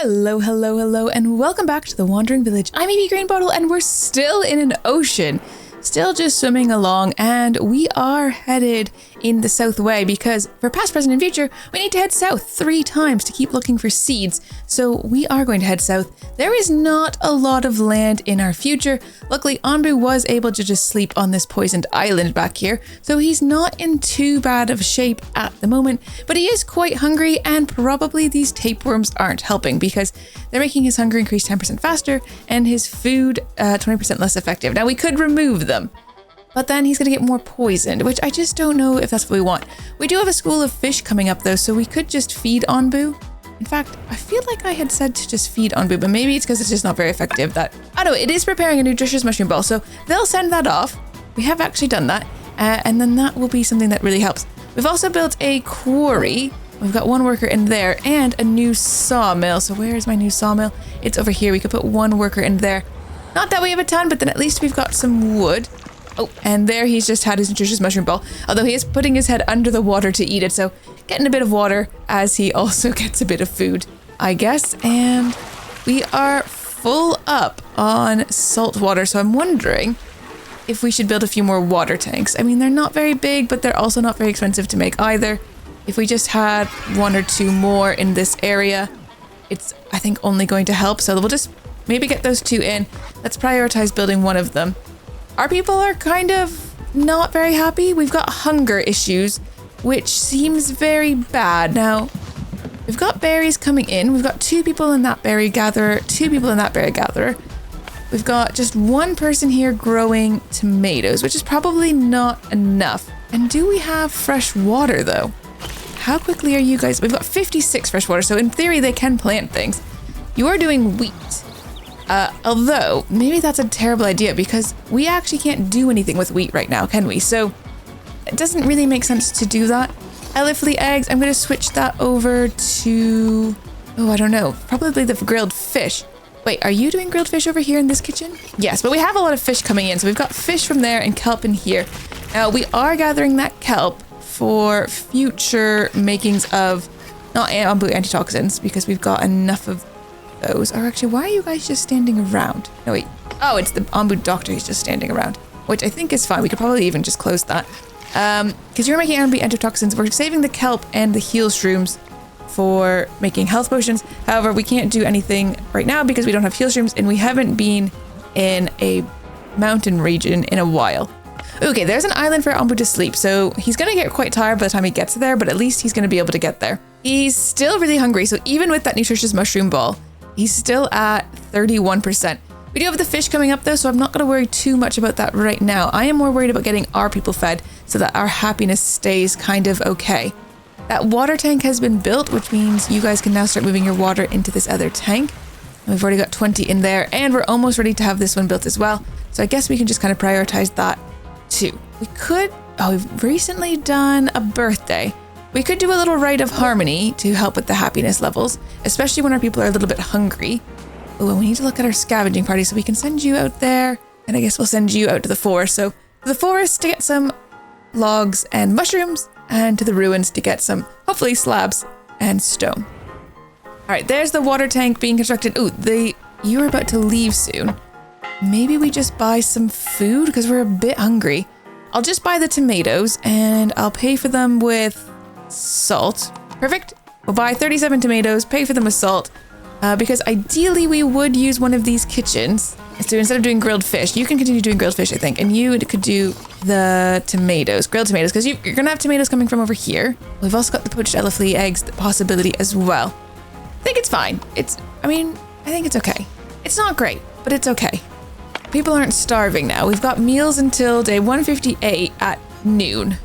Hello, hello, hello, and welcome back to the Wandering Village. I'm Evie Greenbottle, and we're still in an ocean. Still just swimming along, and we are headed in the south way because for past, present, and future, we need to head south 3 times to keep looking for seeds. So we are going to head south. There is not a lot of land in our future. Luckily, Onbu was able to just sleep on this poisoned island back here, so he's not in too bad of shape at the moment, but he is quite hungry, and probably these tapeworms aren't helping because they're making his hunger increase 10% faster and his food 20% less effective. Now, we could remove them, but then he's going to get more poisoned, which I just don't know if that's what we want. We do have a school of fish coming up though, so we could just feed Onbu. In fact, I feel like I had said to just feed Onbu, but maybe it's because it's just not very effective. I don't know, it is preparing a nutritious mushroom ball, so they'll send that off. We have actually done that, and then that will be something that really helps. We've also built a quarry. We've got 1 worker in there and a new sawmill. So where is my new sawmill? It's over here. We could put 1 worker in there. Not that we have a ton, but then at least we've got some wood. Oh, and there he's just had his nutritious mushroom ball. Although he is putting his head under the water to eat it. So getting a bit of water as he also gets a bit of food, I guess. And we are full up on salt water. So I'm wondering if we should build a few more water tanks. I mean, they're not very big, but they're also not very expensive to make either. If we just had 1 or 2 more in this area, it's, I think, only going to help. So we'll just maybe get those 2 in. Let's prioritize building 1 of them. Our people are kind of not very happy. We've got hunger issues, which seems very bad. Now, we've got berries coming in. We've got 2 people in that berry gatherer, 2 people in that berry gatherer. We've got just 1 person here growing tomatoes, which is probably not enough. And do we have fresh water though? How quickly are you guys? We've got 56 fresh water, so in theory they can plant things. You are doing wheat. Although, maybe that's a terrible idea because we actually can't do anything with wheat right now, can we? So it doesn't really make sense to do that. Elephant eggs, I'm going to switch that over to, oh, I don't know, probably the grilled fish. Wait, are you doing grilled fish over here in this kitchen? Yes, but we have a lot of fish coming in. So we've got fish from there and kelp in here. Now we are gathering that kelp for future makings of, not Onbu antitoxins, because we've got enough of those. Or actually, why are you guys just standing around? No, wait. Oh, it's the Onbu doctor who's just standing around, which I think is fine. We could probably even just close that. Because you're making Onbu antitoxins. We're saving the kelp and the heal shrooms for making health potions. However, we can't do anything right now because we don't have heal shrooms and we haven't been in a mountain region in a while. Okay, there's an island for Onbu to sleep, so he's gonna get quite tired by the time he gets there, but at least he's gonna be able to get there. He's still really hungry, so even with that nutritious mushroom ball, he's still at 31%. We do have the fish coming up though, so I'm not gonna worry too much about that right now. I am more worried about getting our people fed so that our happiness stays kind of okay. That water tank has been built, which means you guys can now start moving your water into this other tank. And we've already got 20 in there, and we're almost ready to have this one built as well. So I guess we can just kind of prioritize that too. We could, we've recently done a birthday. We could do a little rite of harmony to help with the happiness levels, especially when our people are a little bit hungry. Oh, and we need to look at our scavenging party, so we can send you out there, and I guess we'll send you out to the forest. So to the forest to get some logs and mushrooms, and to the ruins to get some, hopefully, slabs and stone. All right, there's the water tank being constructed. Ooh, you're about to leave soon. Maybe we just buy some food because we're a bit hungry. I'll just buy the tomatoes and I'll pay for them with salt. Perfect. We'll buy 37 tomatoes, pay for them with salt, because ideally we would use one of these kitchens. So instead of doing grilled fish, you can continue doing grilled fish, I think, and you could do the tomatoes, grilled tomatoes, because you're going to have tomatoes coming from over here. We've also got the poached elephant eggs possibility as well. I think it's fine. I think it's okay. It's not great, but it's okay. People aren't starving now. We've got meals until day 158 at noon.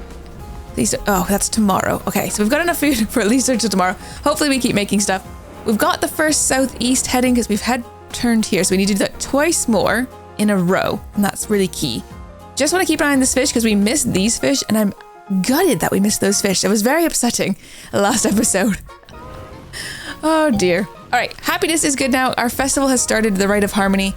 Oh, that's tomorrow. Okay, so we've got enough food for at least until tomorrow. Hopefully we keep making stuff. We've got the first southeast heading because we've turned here. So we need to do that twice more in a row. And that's really key. Just want to keep an eye on this fish because we missed these fish. And I'm gutted that we missed those fish. It was very upsetting last episode. Oh dear. All right, happiness is good now. Our festival has started, the Rite of Harmony,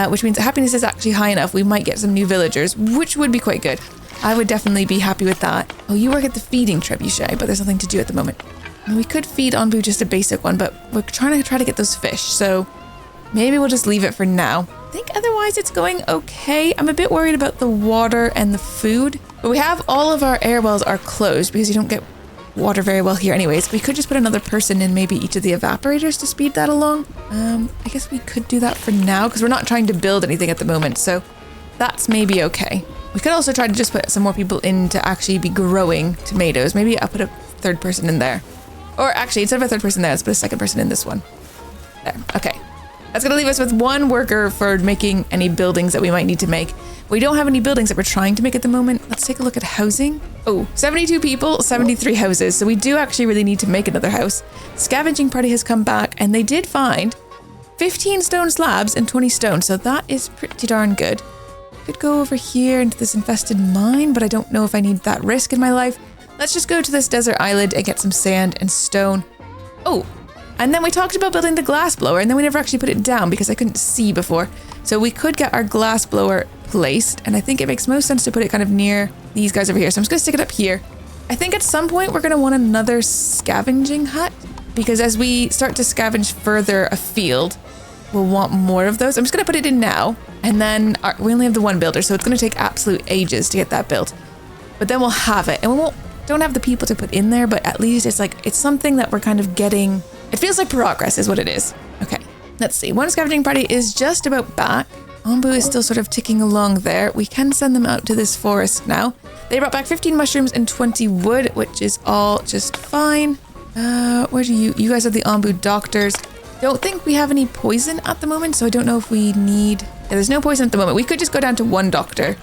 which means happiness is actually high enough. We might get some new villagers, which would be quite good. I would definitely be happy with that. Oh, you work at the feeding trebuchet, but there's nothing to do at the moment. And we could feed Onbu just a basic one, but we're trying to get those fish. So maybe we'll just leave it for now. I think otherwise it's going okay. I'm a bit worried about the water and the food. But we have all of our air wells are closed because you don't get water very well here anyways. We could just put another person in maybe each of the evaporators to speed that along. I guess we could do that for now because we're not trying to build anything at the moment. So that's maybe okay. We could also try to just put some more people in to actually be growing tomatoes. Maybe I'll put a third person in there. Or actually, instead of a third person there, let's put a second person in this one. There, okay. That's going to leave us with one worker for making any buildings that we might need to make. We don't have any buildings that we're trying to make at the moment. Let's take a look at housing. Oh, 72 people, 73 houses. So we do actually really need to make another house. Scavenging party has come back and they did find 15 stone slabs and 20 stone. So that is pretty darn good. Could go over here into this infested mine, but I don't know if I need that risk in my life. Let's just go to this desert island and get some sand and stone. Oh, and then we talked about building the glass blower and then we never actually put it down because I couldn't see before. So we could get our glass blower placed and I think it makes most sense to put it kind of near these guys over here. So I'm just gonna stick it up here. I think at some point we're gonna want another scavenging hut because as we start to scavenge further afield, we'll want more of those. I'm just gonna put it in now and then we only have the one builder, so it's gonna take absolute ages to get that built. But then we'll have it and we don't have the people to put in there, but at least it's something that we're kind of getting. It feels like progress is what it is. Okay, let's see. One scavenging party is just about back. Onbu is still sort of ticking along there. We can send them out to this forest now. They brought back 15 mushrooms and 20 wood, which is all just fine. Where do you guys are the Onbu doctors. Don't think we have any poison at the moment, so I don't know if we need. Yeah, there's no poison at the moment. We could just go down to one doctor.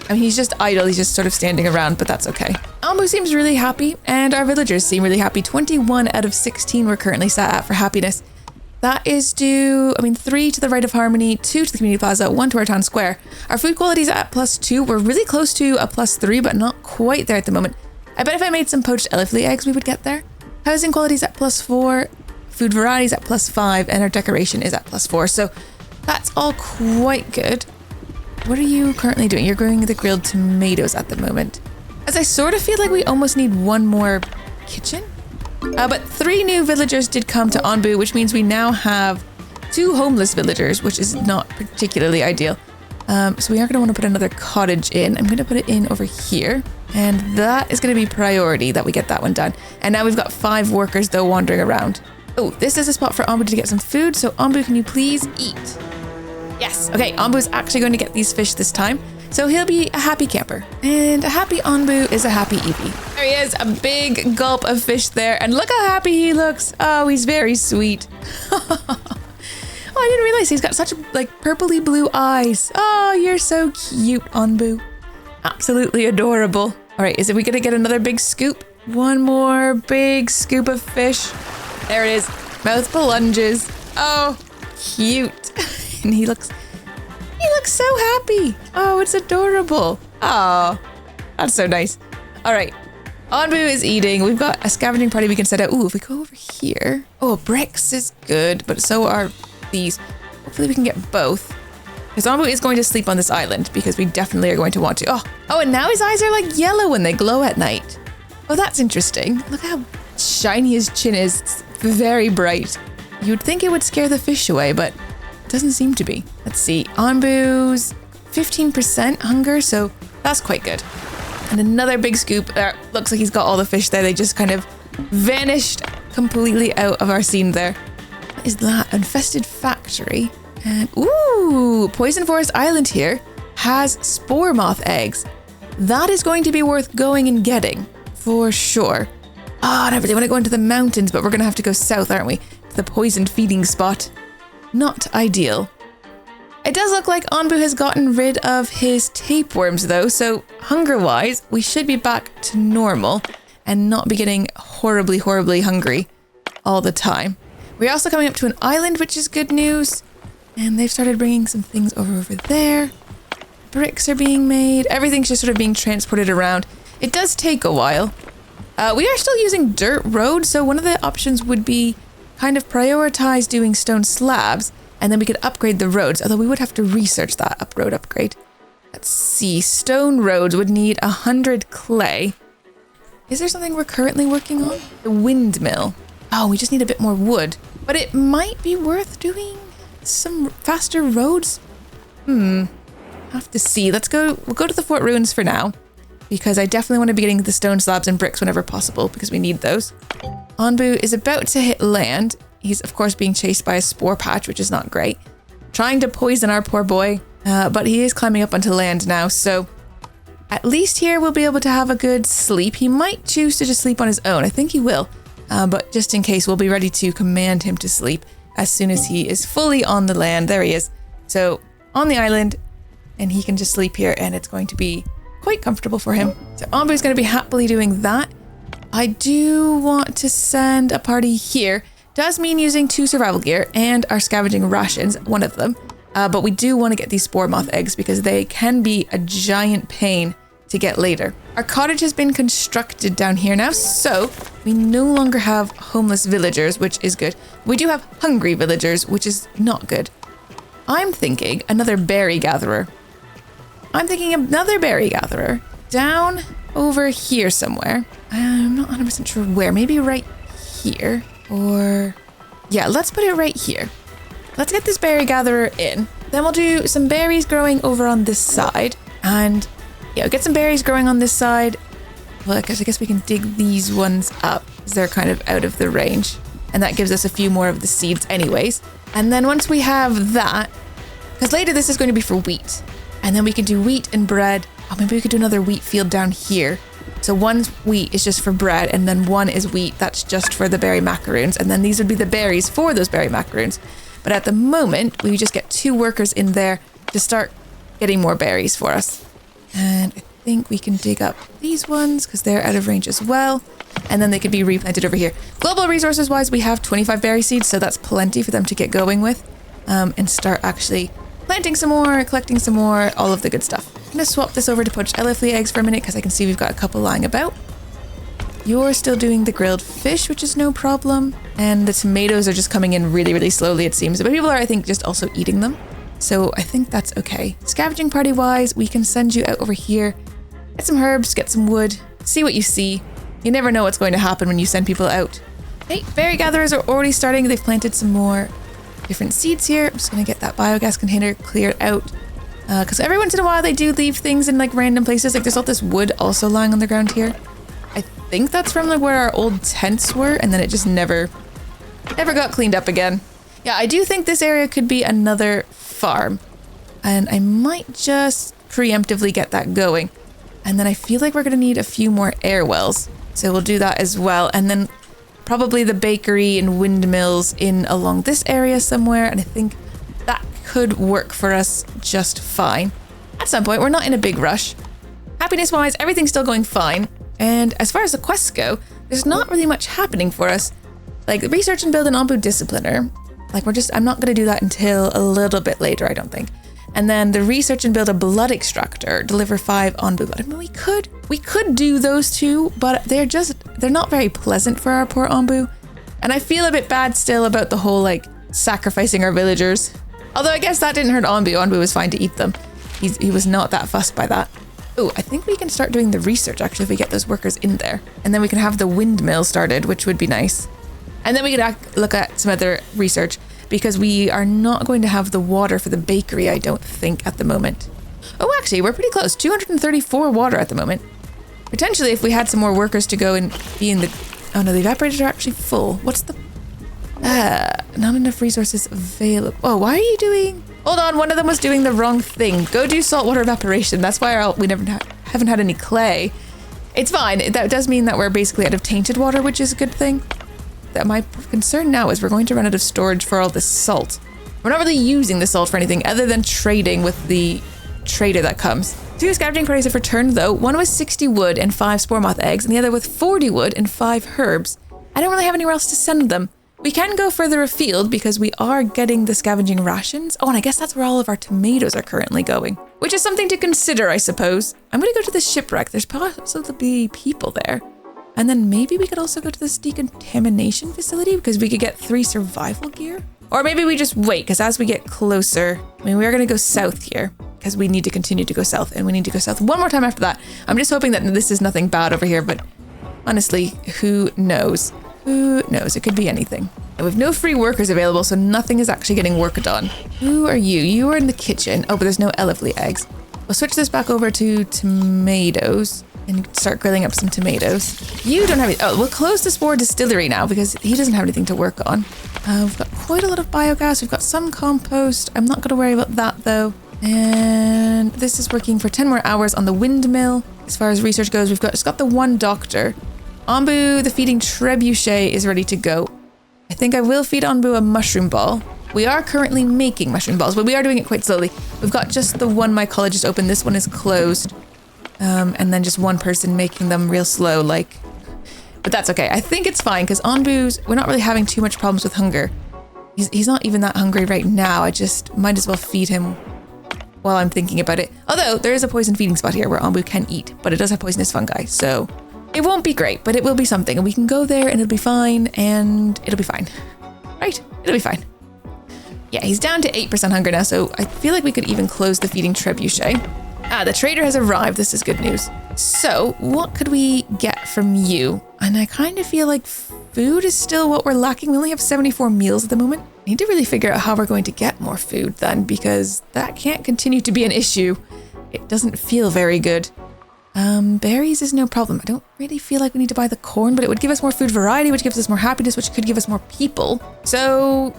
I mean, he's just idle. He's just sort of standing around, but that's okay. Onbu seems really happy, and our villagers seem really happy. 21 out of 16 we're currently sat at for happiness. That is due, 3 to the Right of Harmony, 2 to the Community Plaza, 1 to our town square. Our food quality is at +2. We're really close to a +3, but not quite there at the moment. I bet if I made some poached elephant eggs, we would get there. Housing quality is at +4, food variety is at +5, and our decoration is at +4. So that's all quite good. What are you currently doing? You're growing the grilled tomatoes at the moment. As I sort of feel like we almost need one more kitchen. But 3 new villagers did come to Onbu, which means we now have 2 homeless villagers, which is not particularly ideal. So we are going to want to put another cottage in. I'm going to put it in over here. And that is going to be priority that we get that one done. And now we've got 5 workers though wandering around. Oh, this is a spot for Onbu to get some food. So Onbu, can you please eat? Yes. Okay, Onbu's actually going to get these fish this time. So he'll be a happy camper. And a happy Onbu is a happy Eevee. There he is, a big gulp of fish there. And look how happy he looks. Oh, he's very sweet. Oh, I didn't realize he's got such purpley blue eyes. Oh, you're so cute, Onbu. Absolutely adorable. All right, we gonna get another big scoop? One more big scoop of fish. There it is, mouth plunges. Oh, cute. And he looks so happy. Oh, it's adorable. Oh, that's so nice. All right, Onbu is eating. We've got a scavenging party we can set out. Ooh, if we go over here. Oh, bricks is good, but so are these. Hopefully we can get both. Because Onbu is going to sleep on this island because we definitely are going to want to. Oh, and now his eyes are like yellow when they glow at night. Oh, that's interesting. Look how shiny his chin is. It's very bright. You'd think it would scare the fish away, but it doesn't seem to be. Let's see. Onbu's 15% hunger, so that's quite good. And another big scoop. Looks like he's got all the fish there. They just kind of vanished completely out of our scene there. What is that? Infested factory. And ooh, Poison Forest Island here has spore moth eggs. That is going to be worth going and getting for sure. Oh, and I really want to go into the mountains, but we're going to have to go south, aren't we? To the poisoned feeding spot. Not ideal. It does look like Onbu has gotten rid of his tapeworms though, so hunger-wise, we should be back to normal and not be getting horribly, horribly hungry all the time. We're also coming up to an island, which is good news. And they've started bringing some things over there. Bricks are being made. Everything's just sort of being transported around. It does take a while. We are still using dirt roads, so one of the options would be kind of prioritize doing stone slabs, and then we could upgrade the roads, although we would have to research that road upgrade. Let's see. Stone roads would need 100 clay. Is there something we're currently working on? The windmill. Oh, we just need a bit more wood. But it might be worth doing some faster roads. Have to see. We'll go to the fort ruins for now, because I definitely want to be getting the stone slabs and bricks whenever possible, because we need those. Onbu is about to hit land. He's of course being chased by a spore patch, which is not great. Trying to poison our poor boy, but he is climbing up onto land now, so at least here we'll be able to have a good sleep. He might choose to just sleep on his own. I think he will, but just in case, we'll be ready to command him to sleep as soon as he is fully on the land. There he is. So on the island, and he can just sleep here, and it's going to be quite comfortable for him. So Onbu is going to be happily doing that. I do want to send a party here. Does mean using 2 survival gear and our scavenging rations, one of them. But we do want to get these spore moth eggs because they can be a giant pain to get later. Our cottage has been constructed down here now, so we no longer have homeless villagers, which is good. We do have hungry villagers, which is not good. I'm thinking another berry gatherer. Down over here somewhere. I'm not 100% sure where. Maybe right here. Or yeah, let's put it right here. Let's get this berry gatherer in. Then we'll do some berries growing over on this side. And yeah, get some berries growing on this side. Well, I guess we can dig these ones up because they're kind of out of the range. And that gives us a few more of the seeds anyways. And then once we have that, because later this is going to be for wheat. And then we can do wheat and bread. Oh, maybe we could do another wheat field down here. So one wheat is just for bread, and then one is wheat that's just for the berry macaroons. And then these would be the berries for those berry macaroons. But at the moment, we just get 2 workers in there to start getting more berries for us. And I think we can dig up these ones because they're out of range as well. And then they could be replanted over here. Global resources wise, we have 25 berry seeds, so that's plenty for them to get going with. And start actually planting some more, collecting some more, all of the good stuff. I'm gonna swap this over to poached elefly eggs for a minute because I can see we've got a couple lying about. You're still doing the grilled fish, which is no problem. And the tomatoes are just coming in really, really slowly, it seems. But people are, I think, just also eating them. So I think that's okay. Scavenging party wise, we can send you out over here. Get some herbs, get some wood, see what you see. You never know what's going to happen when you send people out. Hey, berry gatherers are already starting. They've planted some more different seeds here. I'm just gonna get that biogas container cleared out. Because every once in a while they do leave things in like random places. Like there's all this wood also lying on the ground here. I think that's from like where our old tents were, and then it just never got cleaned up again. Yeah, I do think this area could be another farm, and I might just preemptively get that going. And then I feel like we're gonna need a few more air wells, so we'll do that as well. And then probably the bakery and windmills in along this area somewhere, and I think that could work for us just fine. At some point, we're not in a big rush. Happiness-wise, everything's still going fine. And as far as the quests go, there's not really much happening for us. Like, research and build an Onbu discipliner. Like, I'm not gonna do that until a little bit later, I don't think. And then the research and build a blood extractor, deliver 5 Onbu blood. I mean, we could do those 2, but they're not very pleasant for our poor Onbu. And I feel a bit bad still about the whole, like, sacrificing our villagers. Although I guess that didn't hurt Onbu. Onbu was fine to eat them. He was not that fussed by that. Oh, I think we can start doing the research actually if we get those workers in there. And then we can have the windmill started, which would be nice. And then we could look at some other research because we are not going to have the water for the bakery, I don't think, at the moment. Oh, actually, we're pretty close. 234 water at the moment. Potentially, if we had some more workers to go and be in the... Oh no, the evaporators are actually full. What's the... not enough resources available. Oh, why are you doing... Hold on, one of them was doing the wrong thing. Go do saltwater evaporation. That's why we haven't had any clay. It's fine. That does mean that we're basically out of tainted water, which is a good thing. That my concern now is we're going to run out of storage for all this salt. We're not really using the salt for anything other than trading with the trader that comes. 2 scavenging parties have returned though. One with 60 wood and 5 spore moth eggs, and the other with 40 wood and 5 herbs. I don't really have anywhere else to send them. We can go further afield because we are getting the scavenging rations. Oh, and I guess that's where all of our tomatoes are currently going, which is something to consider, I suppose. I'm going to go to the shipwreck. There's possibly people there. And then maybe we could also go to this decontamination facility because we could get 3 survival gear. Or maybe we just wait because as we get closer, I mean, we are going to go south here because we need to continue to go south, and we need to go south one more time after that. I'm just hoping that this is nothing bad over here, but Honestly, who knows? Who knows? It could be anything. And we have no free workers available, so nothing is actually getting worked on. Who are you? You are in the kitchen. Oh, but there's no elevly eggs. We'll switch this back over to tomatoes and start grilling up some tomatoes. You don't have any. Oh, we'll close the Spore Distillery now because he doesn't have anything to work on. We've got quite a lot of biogas. We've got some compost. I'm not going to worry about that though. And this is working for 10 more hours on the windmill. As far as research goes, we've just got the one doctor. Onbu, the feeding trebuchet, is ready to go. I think I will feed Onbu a mushroom ball. We are currently making mushroom balls, but we are doing it quite slowly. We've got just the one mycologist open. This one is closed. And then just one person making them real slow, like. But that's okay. I think it's fine because Onbu's, we're not really having too much problems with hunger. He's not even that hungry right now. I just might as well feed him while I'm thinking about it. Although there is a poison feeding spot here where Onbu can eat, but it does have poisonous fungi. So it won't be great, but it will be something. And we can go there and it'll be fine and it'll be fine. Right? It'll be fine. Yeah, he's down to 8% hunger now. So I feel like we could even close the feeding trebuchet. The trader has arrived. This is good news. So what could we get from you? And I kind of feel like food is still what we're lacking. We only have 74 meals at the moment. I need to really figure out how we're going to get more food then, because that can't continue to be an issue. It doesn't feel very good. Berries is no problem. I don't really feel like we need to buy the corn, but it would give us more food variety, which gives us more happiness, which could give us more people. So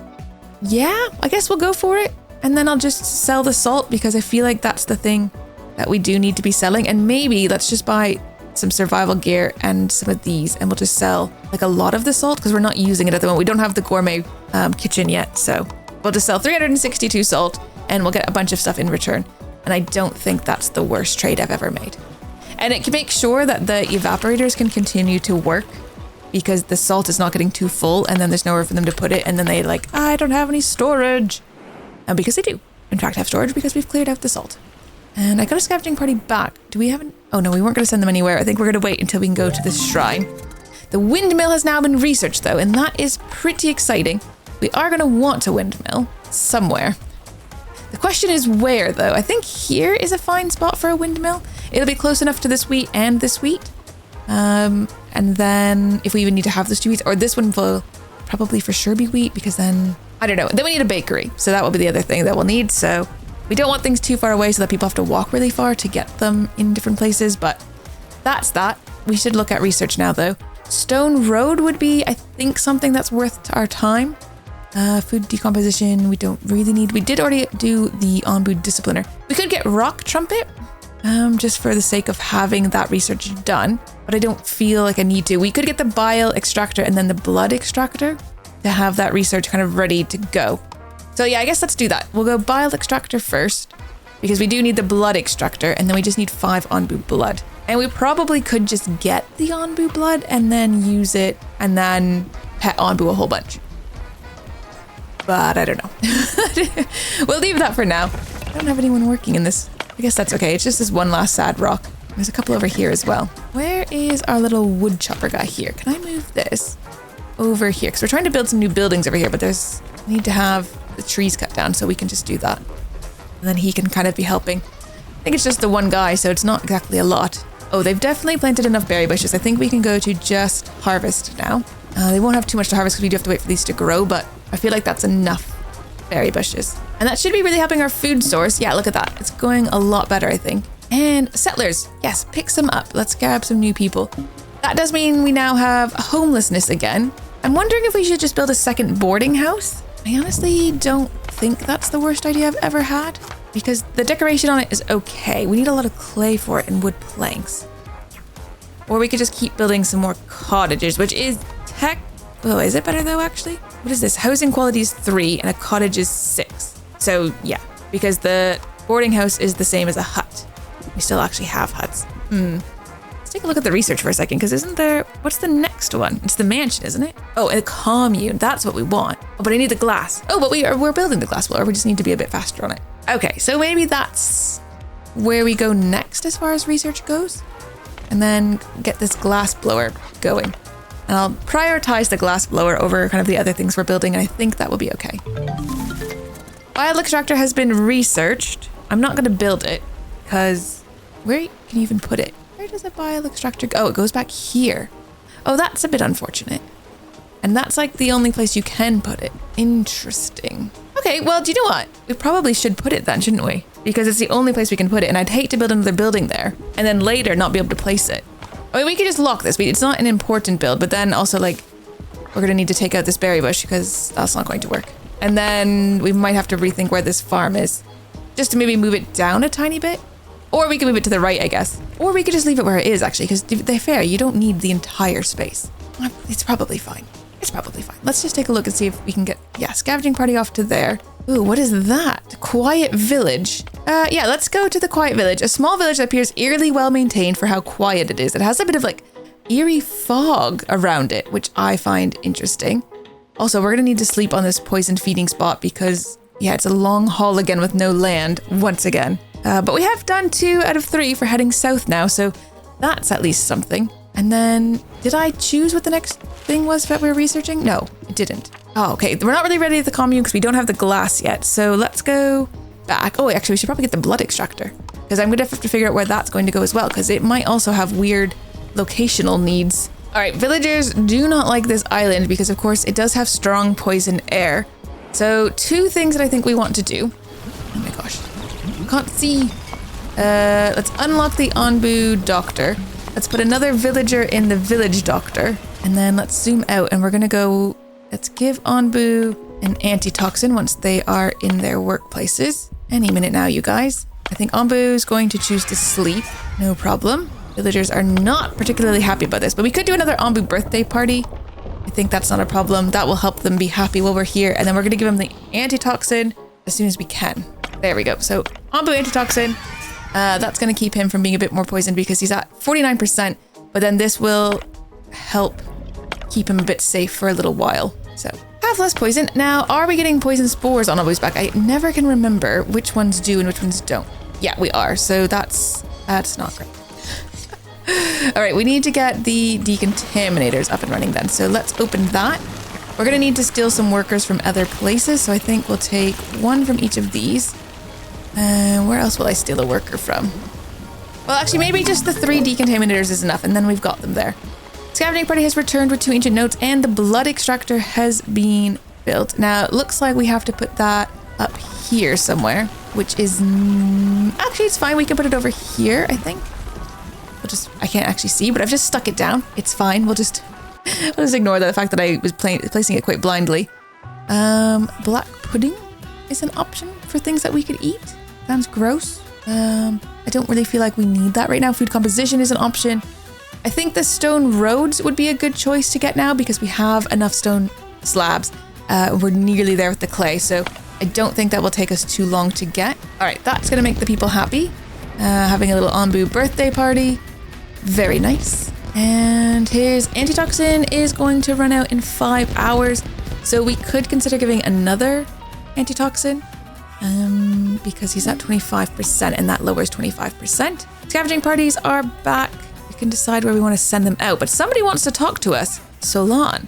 yeah, I guess we'll go for it. And then I'll just sell the salt because I feel like that's the thing that we do need to be selling. And maybe let's just buy some survival gear and some of these, and we'll just sell like a lot of the salt because we're not using it at the moment. We don't have the gourmet kitchen yet, so we'll just sell 362 salt and we'll get a bunch of stuff in return. And I don't think that's the worst trade I've ever made. And it can make sure that the evaporators can continue to work because the salt is not getting too full and then there's nowhere for them to put it, and then they like, I don't have any storage. And because they do in fact have storage because we've cleared out the salt. And I got a scavenging party back. Do we have an... Oh no, we weren't going to send them anywhere. I think we're going to wait until we can go to this shrine. The windmill has now been researched though, and that is pretty exciting. We are going to want a windmill somewhere. The question is where though? I think here is a fine spot for a windmill. It'll be close enough to this wheat and this wheat. And then if we even need to have those two wheats, or this one will probably for sure be wheat because then, I don't know. Then we need a bakery. So that will be the other thing that we'll need. So we don't want things too far away so that people have to walk really far to get them in different places, but that's that. We should look at research now though. Stone Road would be, I think, something that's worth our time. Food decomposition, we don't really need. We did already do the Onbu Discipliner. We could get Rock Trumpet, just for the sake of having that research done, but I don't feel like I need to. We could get the Bile Extractor and then the Blood Extractor to have that research kind of ready to go. So yeah, I guess let's do that. We'll go Bile Extractor first because we do need the Blood Extractor, and then we just need 5 Onbu Blood. And we probably could just get the Onbu Blood and then use it and then pet Onbu a whole bunch. But I don't know. We'll leave that for now. I don't have anyone working in this. I guess that's okay. It's just this one last sad rock. There's a couple over here as well. Where is our little wood chopper guy here? Can I move this over here? Because we're trying to build some new buildings over here, but we need to have the trees cut down so we can just do that. And then he can kind of be helping. I think it's just the one guy, so it's not exactly a lot. Oh, they've definitely planted enough berry bushes. I think we can go to just harvest now. They won't have too much to harvest because we do have to wait for these to grow, but I feel like that's enough berry bushes. And that should be really helping our food source. Yeah, look at that. It's going a lot better, I think. And settlers. Yes, pick some up. Let's grab some new people. That does mean we now have homelessness again. I'm wondering if we should just build a second boarding house. I honestly don't think that's the worst idea I've ever had, because the decoration on it is okay. We need a lot of clay for it and wood planks. Or we could just keep building some more cottages, which is oh, is it better though, actually? What is this? Housing quality is 3 and a cottage is 6. So yeah, because the boarding house is the same as a hut. We still actually have huts. Let's take a look at the research for a second, because isn't there, what's the next one? It's the mansion, isn't it? Oh, a commune, that's what we want. Oh, but I need the glass. Oh, but we're building the glass blower. We just need to be a bit faster on it. Okay, so maybe that's where we go next as far as research goes. And then get this glass blower going. And I'll prioritize the glass blower over kind of the other things we're building, and I think that will be okay. Bile Extractor has been researched. I'm not going to build it, because where can you even put it? Where does a Bile Extractor go? Oh, it goes back here. Oh, that's a bit unfortunate. And that's like the only place you can put it. Interesting. Okay, well, do you know what? We probably should put it then, shouldn't we? Because it's the only place we can put it, and I'd hate to build another building there and then later not be able to place it. I mean, we could just lock this. It's not an important build, but then also, like, we're going to need to take out this berry bush because that's not going to work. And then we might have to rethink where this farm is. Just to maybe move it down a tiny bit. Or we can move it to the right, I guess. Or we could just leave it where it is, actually, because to be fair, you don't need the entire space. It's probably fine. It's probably fine. Let's just take a look and see if we can get, yeah, scavenging party off to there. Ooh, what is that? Quiet village. Yeah, let's go to the quiet village. A small village that appears eerily well maintained for how quiet it is. It has a bit of like eerie fog around it, which I find interesting. Also, we're gonna need to sleep on this poisoned feeding spot because, yeah, it's a long haul again with no land once again. But we have done 2 out of 3 for heading south now, so that's at least something. And then, did I choose what the next thing was that we were researching? No, it didn't. Oh, okay. We're not really ready at the commune because we don't have the glass yet. So let's go back. Oh, actually, we should probably get the blood extractor because I'm going to have to figure out where that's going to go as well because it might also have weird locational needs. All right, villagers do not like this island because, of course, it does have strong poison air. So 2 things that I think we want to do. Oh my gosh. I can't see. Let's unlock the Onbu doctor. Let's put another villager in the village doctor. And then let's zoom out and we're going to go... Let's give Onbu an antitoxin once they are in their workplaces. Any minute now, you guys. I think Onbu's going to choose to sleep. No problem. Villagers are not particularly happy about this, but we could do another Onbu birthday party. I think that's not a problem. That will help them be happy while we're here. And then we're going to give them the antitoxin as soon as we can. There we go. So Onbu antitoxin. That's going to keep him from being a bit more poisoned because he's at 49%, but then this will help keep him a bit safe for a little while. So have less poison. Now, are we getting poison spores on Onbu's back? I never can remember which ones do and which ones don't. Yeah, we are. So that's not great. All right, we need to get the decontaminators up and running then. So let's open that. We're going to need to steal some workers from other places. So I think we'll take 1 from each of these. Where else will I steal a worker from? Well, actually, maybe just the 3 decontaminators is enough, and then we've got them there. Scavenging party has returned with 2 ancient notes, and the blood extractor has been built. Now, it looks like we have to put that up here somewhere, which is... Actually, it's fine. We can put it over here, I think. I can't actually see, but I've just stuck it down. It's fine. We'll just ignore the fact that I was placing it quite blindly. Black pudding is an option for things that we could eat. Sounds gross. I don't really feel like we need that right now. Food composition is an option. I think the stone roads would be a good choice to get now because we have enough stone slabs. We're nearly there with the clay, so I don't think that will take us too long to get. All right, that's going to make the people happy. Having a little Onbu birthday party. Very nice. And his antitoxin is going to run out in 5 hours. So we could consider giving another antitoxin because he's at 25% and that lowers 25%. Scavenging parties are back. We can decide where we want to send them out, but somebody wants to talk to us. Solon,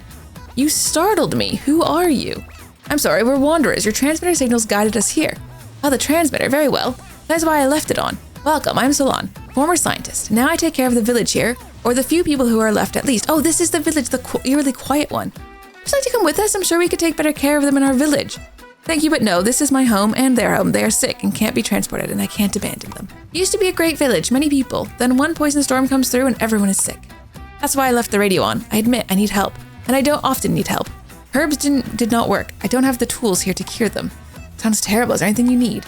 you startled me. Who are you? I'm sorry, we're wanderers. Your transmitter signals guided us here. Oh, the transmitter. Very well. That's why I left it on. Welcome, I'm Solon, former scientist. Now I take care of the village here, or the few people who are left at least. Oh, this is the village, the eerily quiet one. Would you like to come with us? I'm sure we could take better care of them in our village. Thank you, but no, this is my home and their home. They are sick and can't be transported, and I can't abandon them. It used to be a great village, many people. Then one poison storm comes through and everyone is sick. That's why I left the radio on. I admit I need help, and I don't often need help. Herbs did not work. I don't have the tools here to cure them. Sounds terrible. Is there anything you need?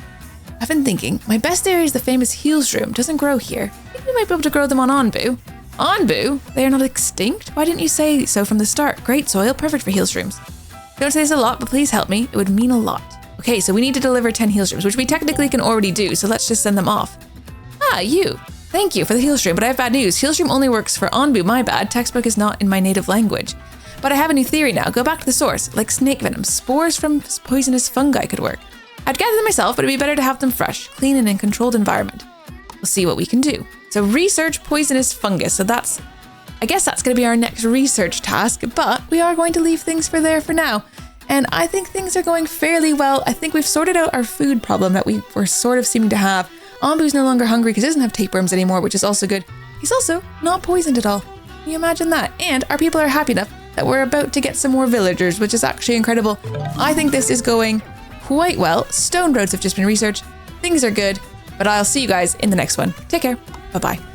I've been thinking. My best area is the famous heels room. Doesn't grow here. I think we might be able to grow them on Onbu. Onbu? They are not extinct? Why didn't you say so from the start? Great soil, perfect for heels rooms. Don't say this a lot, but please help me. It would mean a lot. Okay, so we need to deliver 10 heels rooms, which we technically can already do, so let's just send them off. Ah, you. Thank you for the heels room, but I have bad news. Heels room only works for Onbu, my bad. Textbook is not in my native language. But I have a new theory now. Go back to the source. Like snake venom, spores from poisonous fungi could work. I'd gather them myself, but it'd be better to have them fresh, clean, and in a controlled environment. We'll see what we can do. So research poisonous fungus. So I guess that's going to be our next research task, but we are going to leave things for now. And I think things are going fairly well. I think we've sorted out our food problem that we were sort of seeming to have. Onbu's no longer hungry because he doesn't have tapeworms anymore, which is also good. He's also not poisoned at all. Can you imagine that? And our people are happy enough that we're about to get some more villagers, which is actually incredible. I think this is going quite well. Stone roads have just been researched. Things are good, but I'll see you guys in the next one. Take care. Bye-bye.